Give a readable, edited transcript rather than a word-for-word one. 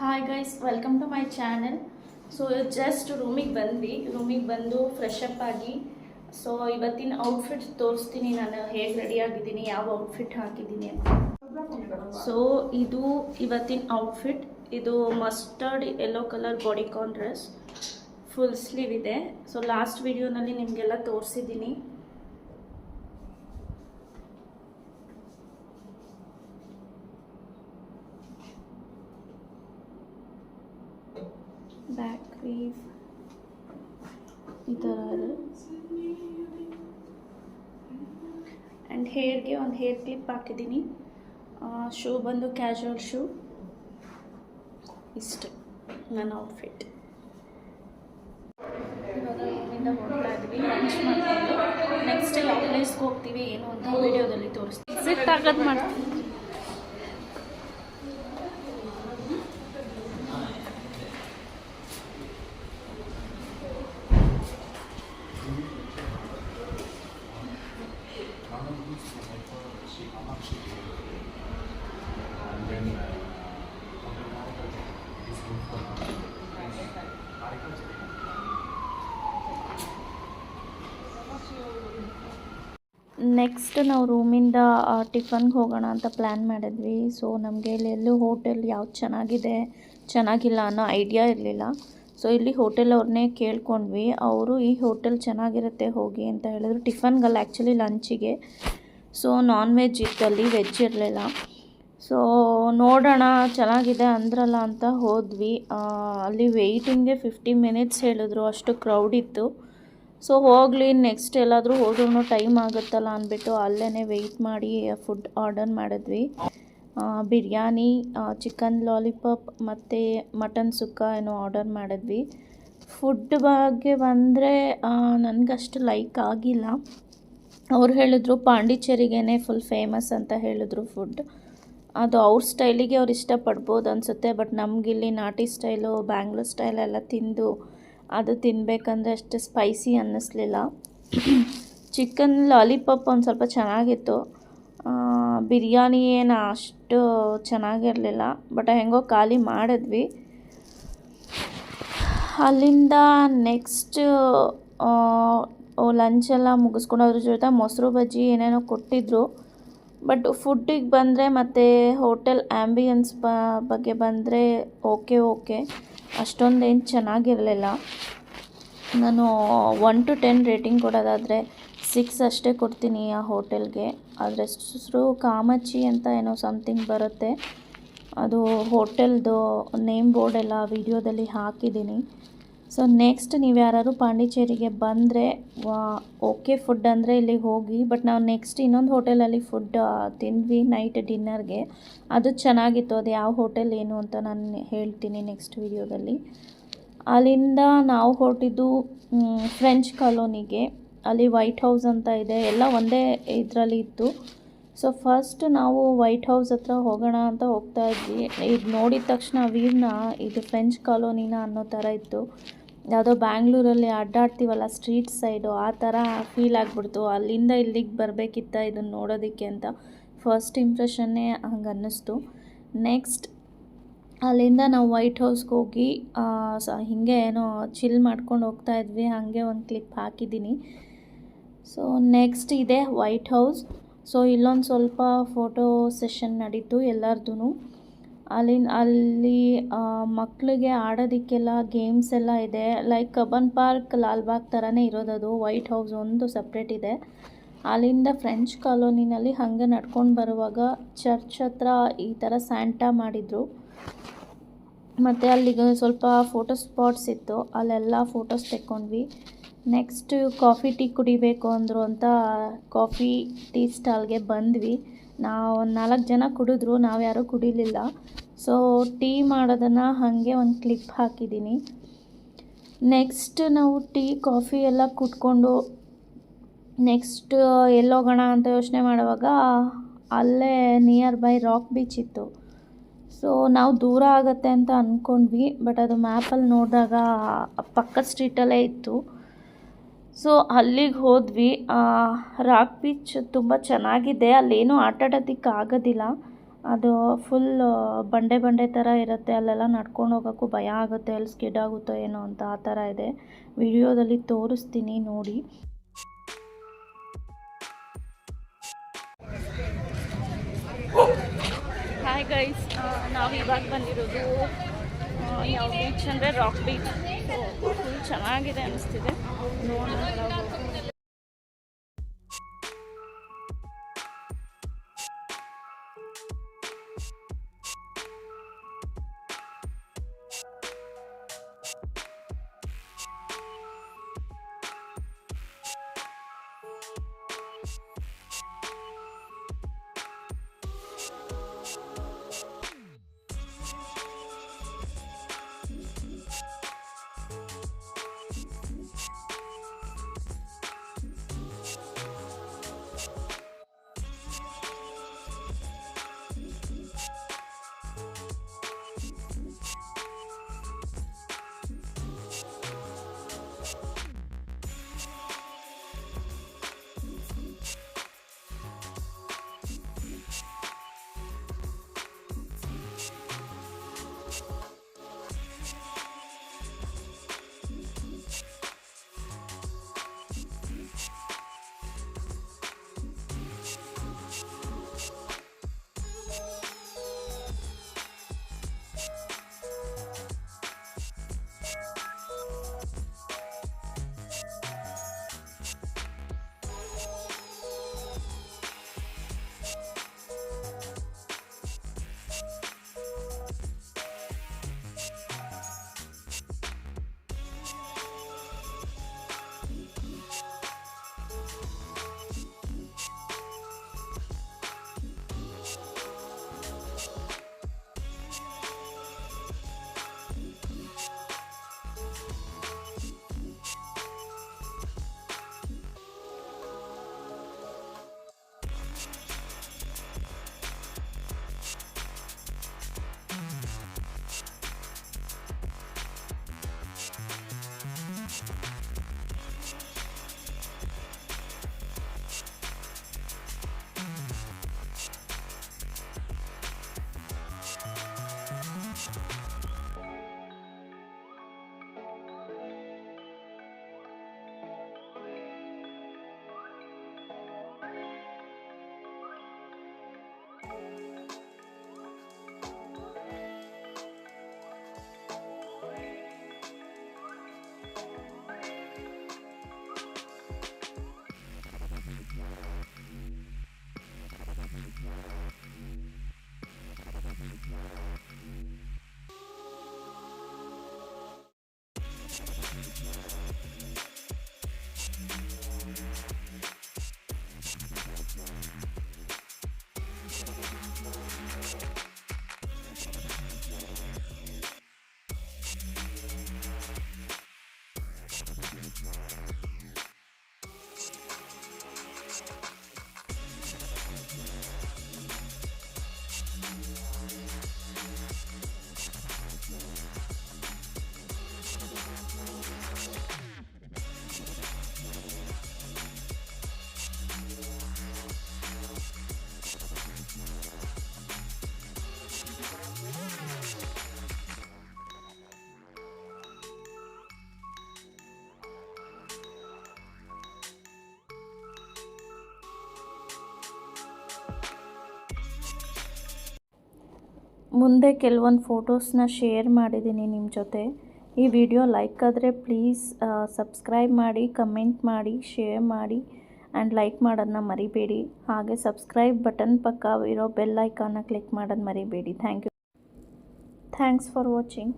Hi guys, welcome to my channel. So just ರೂಮಿಗೆ ಬಂದು fresh up ಆಗಿ so ಇವತ್ತಿನ ಔಟ್ಫಿಟ್ ತೋರಿಸ್ತೀನಿ. ನಾನು ಹೇಗೆ ರೆಡಿ ಆಗಿದ್ದೀನಿ, ಯಾವ ಔಟ್ಫಿಟ್ ಹಾಕಿದ್ದೀನಿ ಅಂತ. ಸೊ ಇದು ಇವತ್ತಿನ ಔಟ್ಫಿಟ್. ಇದು mustard yellow colour bodycon dress, full sleeve ಇದೆ. ಸೊ ಲಾಸ್ಟ್ ವಿಡಿಯೋನಲ್ಲಿ ನಿಮಗೆಲ್ಲ ತೋರಿಸಿದ್ದೀನಿ. ಬ್ಯಾಕ್ ವೀವ್ ಈ ಥರ ಇದೆ. ಆ್ಯಂಡ್ ಹೇರ್ಗೆ ಒಂದು ಹೇರ್ ಕ್ಲಿಪ್ ಹಾಕಿದ್ದೀನಿ. ಶೂ ಬಂದು ಕ್ಯಾಶುವಲ್ ಶೂ. ಇಷ್ಟು ನನ್ನ ಔಟ್ಫಿಟ್. ಇವಾಗ ರೂಮಿಂದ ಹೊರಡ್ತಾ ಇದ್ದೀವಿ ಲಂಚ್ ಮಾಡಿಕೊಂಡು. ನೆಕ್ಸ್ಟ್ ಯಾವ ಪ್ಲೇಸ್ಗೆ ಹೋಗ್ತೀವಿ ಏನು ಅಂತ ವಿಡಿಯೋದಲ್ಲಿ ತೋರಿಸ್ತೀವಿ. ಎಕ್ಸಿಟ್ ಆಗೋದು ಮಾಡ್ತೀವಿ. ನೆಕ್ಸ್ಟ್ ನಾವು ರೂಮಿಂದ ಟಿಫನ್ಗೆ ಹೋಗೋಣ ಅಂತ ಪ್ಲ್ಯಾನ್ ಮಾಡಿದ್ವಿ. ಸೊ ನಮಗೆ ಇಲ್ಲಿ ಎಲ್ಲೂ ಹೋಟೆಲ್ ಯಾವ್ದು ಚೆನ್ನಾಗಿಲ್ಲ ಅನ್ನೋ ಐಡಿಯಾ ಇರಲಿಲ್ಲ. ಸೊ ಇಲ್ಲಿ ಹೋಟೆಲ್ ಅವ್ರನ್ನೇ ಕೇಳ್ಕೊಂಡ್ವಿ. ಅವರು ಈ ಹೋಟೆಲ್ ಚೆನ್ನಾಗಿರುತ್ತೆ ಹೋಗಿ ಅಂತ ಹೇಳಿದ್ರು. ಟಿಫನ್ಗಲ್ಲ, ಆ್ಯಕ್ಚುಲಿ ಲಂಚಿಗೆ. ಸೊ ನಾನ್ ವೆಜ್ ಇತ್ತಲ್ಲಿ, ವೆಜ್ ಇರಲಿಲ್ಲ. ಸೊ ನೋಡೋಣ ಚೆನ್ನಾಗಿದೆ ಅಂದ್ರಲ್ಲ ಅಂತ ಹೋದ್ವಿ. ಅಲ್ಲಿ ವೆಯ್ಟಿಂಗ್ಗೆ 50 ಮಿನಿಟ್ಸ್ ಹೇಳಿದ್ರು, ಅಷ್ಟು ಕ್ರೌಡ್ ಇತ್ತು. ಸೊ ಹೋಗಲಿ, ನೆಕ್ಸ್ಟ್ ಎಲ್ಲಾದರೂ ಹೋದ್ರೂ ಟೈಮ್ ಆಗುತ್ತಲ್ಲ ಅಂದ್ಬಿಟ್ಟು ಅಲ್ಲೇ ವೆಯ್ಟ್ ಮಾಡಿ ಫುಡ್ ಆರ್ಡರ್ ಮಾಡಿದ್ವಿ. ಬಿರಿಯಾನಿ, ಚಿಕನ್ ಲಾಲಿಪಾಪ್ ಮತ್ತು ಮಟನ್ ಸುಕ್ಕ ಏನೋ ಆರ್ಡರ್ ಮಾಡಿದ್ವಿ. ಫುಡ್ ಬಗ್ಗೆ ಬಂದರೆ ನನಗಷ್ಟು ಲೈಕ್ ಆಗಿಲ್ಲ. ಅವ್ರು ಹೇಳಿದ್ರು ಪಾಂಡಿಚೇರಿಗೇ ಫುಲ್ ಫೇಮಸ್ ಅಂತ ಹೇಳಿದ್ರು ಫುಡ್. ಅದು ಅವ್ರ ಸ್ಟೈಲಿಗೆ ಅವ್ರು ಇಷ್ಟಪಡ್ಬೋದು ಅನಿಸುತ್ತೆ. ಬಟ್ ನಮಗಿಲ್ಲಿ ನಾಟಿ ಸ್ಟೈಲು, ಬ್ಯಾಂಗ್ಳೂರ್ ಸ್ಟೈಲೆಲ್ಲ ತಿಂದು ಅದು ತಿನ್ನಬೇಕಂದ್ರೆ ಅಷ್ಟು ಸ್ಪೈಸಿ ಅನ್ನಿಸ್ಲಿಲ್ಲ. ಚಿಕನ್ ಲಾಲಿಪಾಪ್ ಒಂದು ಸ್ವಲ್ಪ ಚೆನ್ನಾಗಿತ್ತು. ಬಿರಿಯಾನಿ ಏನು ಅಷ್ಟು ಚೆನ್ನಾಗಿರಲಿಲ್ಲ. ಬಟ್ ಹೆಂಗೋ ಖಾಲಿ ಮಾಡಿದ್ವಿ. ಅಲ್ಲಿಂದ ನೆಕ್ಸ್ಟ್ ಲಂಚೆಲ್ಲ ಮುಗಿಸ್ಕೊಂಡು ಅದ್ರ ಜೊತೆ ಮೊಸರು ಬಜ್ಜಿ ಏನೇನೋ ಕೊಟ್ಟಿದ್ದರು. ಬಟ್ ಫುಡ್ಡಿಗೆ ಬಂದರೆ ಮತ್ತು ಹೋಟೆಲ್ ಆ್ಯಂಬಿಯನ್ಸ್ ಬಗ್ಗೆ ಬಂದರೆ ಓಕೆ ಅಷ್ಟೊಂದೇನು ಚೆನ್ನಾಗಿರಲಿಲ್ಲ. ನಾನು 1 to 10 ರೇಟಿಂಗ್ ಕೊಡೋದಾದರೆ 6 ಅಷ್ಟೇ ಕೊಡ್ತೀನಿ ಆ ಹೋಟೆಲ್ಗೆ. ಅದ್ರ ಹೆಸರು ಕಾಮಾಚಿ ಅಂತ ಏನೋ ಸಮಥಿಂಗ್ ಬರುತ್ತೆ. ಅದು ಹೋಟೆಲ್ದು ನೇಮ್ ಬೋರ್ಡ್ ಎಲ್ಲ ವಿಡಿಯೋದಲ್ಲಿ ಹಾಕಿದ್ದೀನಿ. ಸೊ ನೆಕ್ಸ್ಟ್ ನೀವು ಯಾರಾದ್ರು ಪಾಂಡಿಚೇರಿಗೆ ಬಂದರೆ ಓಕೆ ಫುಡ್ ಅಂದರೆ ಇಲ್ಲಿಗೆ ಹೋಗಿ. ಬಟ್ ನಾವು ನೆಕ್ಸ್ಟ್ ಇನ್ನೊಂದು ಹೋಟೆಲಲ್ಲಿ ಫುಡ್ ತಿಂದ್ವಿ ನೈಟ್ ಡಿನ್ನರ್ಗೆ. ಅದು ಚೆನ್ನಾಗಿತ್ತು. ಅದು ಯಾವ ಹೋಟೆಲ್ ಏನು ಅಂತ ನಾನು ಹೇಳ್ತೀನಿ ನೆಕ್ಸ್ಟ್ ವಿಡಿಯೋದಲ್ಲಿ. ಅಲ್ಲಿಂದ ನಾವು ಹೊರಟಿದ್ದು ಫ್ರೆಂಚ್ ಕಾಲೋನಿಗೆ. ಅಲ್ಲಿ ವೈಟ್ ಹೌಸ್ ಅಂತ ಇದೆ, ಎಲ್ಲ ಒಂದೇ ಇದರಲ್ಲಿ ಇತ್ತು. ಸೊ ಫಸ್ಟ್ ನಾವು ವೈಟ್ ಹೌಸ್ ಹತ್ರ ಹೋಗೋಣ ಅಂತ ಹೋಗ್ತಾ ಇದ್ವಿ. ಇದು ನೋಡಿದ ತಕ್ಷಣ ವ್ಯೂನ ಇದು ಫ್ರೆಂಚ್ ಕಾಲೋನಿನ ಅನ್ನೋ ಥರ ಇತ್ತು. ಯಾವುದೋ ಬ್ಯಾಂಗ್ಳೂರಲ್ಲಿ ಅಡ್ಡಾಡ್ತೀವಲ್ಲ ಸ್ಟ್ರೀಟ್ ಸೈಡು, ಆ ಥರ ಫೀಲ್ ಆಗಿಬಿಡ್ತು. ಅಲ್ಲಿಂದ ಇಲ್ಲಿಗೆ ಬರಬೇಕಿತ್ತ ಇದನ್ನು ನೋಡೋದಕ್ಕೆ ಅಂತ ಫಸ್ಟ್ ಇಂಪ್ರೆಷನ್ನೇ ಹಂಗೆ ಅನ್ನಿಸ್ತು. ನೆಕ್ಸ್ಟ್ ಅಲ್ಲಿಂದ ನಾವು ವೈಟ್ ಹೌಸ್ಗೆ ಹೋಗಿ ಹೀಗೆ ಏನೋ ಚಿಲ್ ಮಾಡ್ಕೊಂಡು ಹೋಗ್ತಾ ಇದ್ವಿ. ಹಾಗೆ ಒಂದು ಕ್ಲಿಪ್ ಹಾಕಿದ್ದೀನಿ. ಸೊ ನೆಕ್ಸ್ಟ್ ಇದೆ ವೈಟ್ ಹೌಸ್. ಸೊ ಇಲ್ಲೊಂದು ಸ್ವಲ್ಪ ಫೋಟೋ ಸೆಷನ್ ನಡೀತು ಎಲ್ಲರದ್ದು. ಅಲ್ಲಿ ಮಕ್ಕಳಿಗೆ ಆಡೋದಕ್ಕೆಲ್ಲ ಗೇಮ್ಸ್ ಎಲ್ಲ ಇದೆ. ಲೈಕ್ ಕಬ್ಬನ್ ಪಾರ್ಕ್, ಲಾಲ್ಬಾಗ್ ಥರನೇ ಇರೋದದು. ವೈಟ್ ಹೌಸ್ ಒಂದು ಸಪ್ರೇಟ್ ಇದೆ. ಅಲ್ಲಿಂದ ಫ್ರೆಂಚ್ ಕಾಲೋನಿನಲ್ಲಿ ಹಾಗೆ ನಡ್ಕೊಂಡು ಬರುವಾಗ ಚರ್ಚ್ ಹತ್ರ ಈ ಥರ ಸ್ಯಾಂಟಾ ಮಾಡಿದರು. ಮತ್ತು ಅಲ್ಲಿಗೆ ಸ್ವಲ್ಪ ಫೋಟೋ ಸ್ಪಾಟ್ಸ್ ಇತ್ತು, ಅಲ್ಲೆಲ್ಲ ಫೋಟೋಸ್ ತೆಕ್ಕೊಂಡ್ವಿ. ನೆಕ್ಸ್ಟ್ ಕಾಫಿ ಟೀ ಕುಡಿಬೇಕು ಅಂದರು ಅಂತ ಕಾಫಿ ಟೀ ಸ್ಟಾಲ್ಗೆ ಬಂದ್ವಿ. ನಾವು ಒಂದು 4 ಜನ ಕುಡಿದ್ರು, ನಾವು ಯಾರೂ ಕುಡಿಲಿಲ್ಲ. ಸೊ ಟೀ ಮಾಡೋದನ್ನು ಹಾಗೆ ಒಂದು ಕ್ಲಿಪ್ ಹಾಕಿದ್ದೀನಿ. ನೆಕ್ಸ್ಟ್ ನಾವು ಟೀ ಕಾಫಿ ಎಲ್ಲ ಕುಟ್ಕೊಂಡು ನೆಕ್ಸ್ಟ್ ಎಲ್ಲೋಗೋಣ ಅಂತ ಯೋಚನೆ ಮಾಡುವಾಗ ಅಲ್ಲೇ ನಿಯರ್ ಬೈ ರಾಕ್ ಬೀಚ್ ಇತ್ತು. ಸೊ ನಾವು ದೂರ ಆಗುತ್ತೆ ಅಂತ ಅಂದ್ಕೊಂಡ್ವಿ. ಬಟ್ ಅದು ಮ್ಯಾಪಲ್ಲಿ ನೋಡಿದಾಗ ಪಕ್ಕದ ಸ್ಟ್ರೀಟಲ್ಲೇ ಇತ್ತು. ಸೊ ಅಲ್ಲಿಗೆ ಹೋದ್ವಿ. ರಾಕ್ ಬೀಚ್ ತುಂಬ ಚೆನ್ನಾಗಿದೆ. ಅಲ್ಲೇನೂ ಆಟ ಆಡೋದಕ್ಕೆ ಆಗೋದಿಲ್ಲ. ಅದು ಫುಲ್ ಬಂಡೆ ಬಂಡೆ ಥರ ಇರುತ್ತೆ, ಅಲ್ಲೆಲ್ಲ ನಡ್ಕೊಂಡು ಹೋಗೋಕ್ಕೂ ಭಯ ಆಗುತ್ತೆ, ಅಲ್ಲಿ ಸ್ಕಿಡ್ ಆಗುತ್ತೋ ಏನೋ ಅಂತ. ಆ ಥರ ಇದೆ. ವಿಡಿಯೋದಲ್ಲಿ ತೋರಿಸ್ತೀನಿ ನೋಡಿ. ಹಾಯ್ ಗೈಸ್, ನಾವು ಇವಾಗ ಬಂದಿರೋದು ಯಾವ ಬೀಚ್ ಅಂದರೆ ರಾಕ್ ಬೀಚ್. ಸೊ ಫುಲ್ ಚೆನ್ನಾಗಿದೆ ಅನ್ನಿಸ್ತಿದೆ ನೋಡೋಣ. ಮುಂದೆ ಕೆಲವೊಂದು ಫೋಟೋಸ್ನ ಶೇರ್ ಮಾಡಿದ್ದೀನಿ ನಿಮ್ಮ ಜೊತೆ. ಈ ವಿಡಿಯೋ ಲೈಕ್ ಆದರೆ ಪ್ಲೀಸ್ ಸಬ್ಸ್ಕ್ರೈಬ್ ಮಾಡಿ, ಕಮೆಂಟ್ ಮಾಡಿ, ಶೇರ್ ಮಾಡಿ ಆ್ಯಂಡ್ ಲೈಕ್ ಮಾಡೋದನ್ನ ಮರಿಬೇಡಿ. ಹಾಗೆ ಸಬ್ಸ್ಕ್ರೈಬ್ ಬಟನ್ ಪಕ್ಕ ಇರೋ ಬೆಲ್ ಐಕಾನ್ನ ಕ್ಲಿಕ್ ಮಾಡೋದು ಮರಿಬೇಡಿ. Thanks for watching.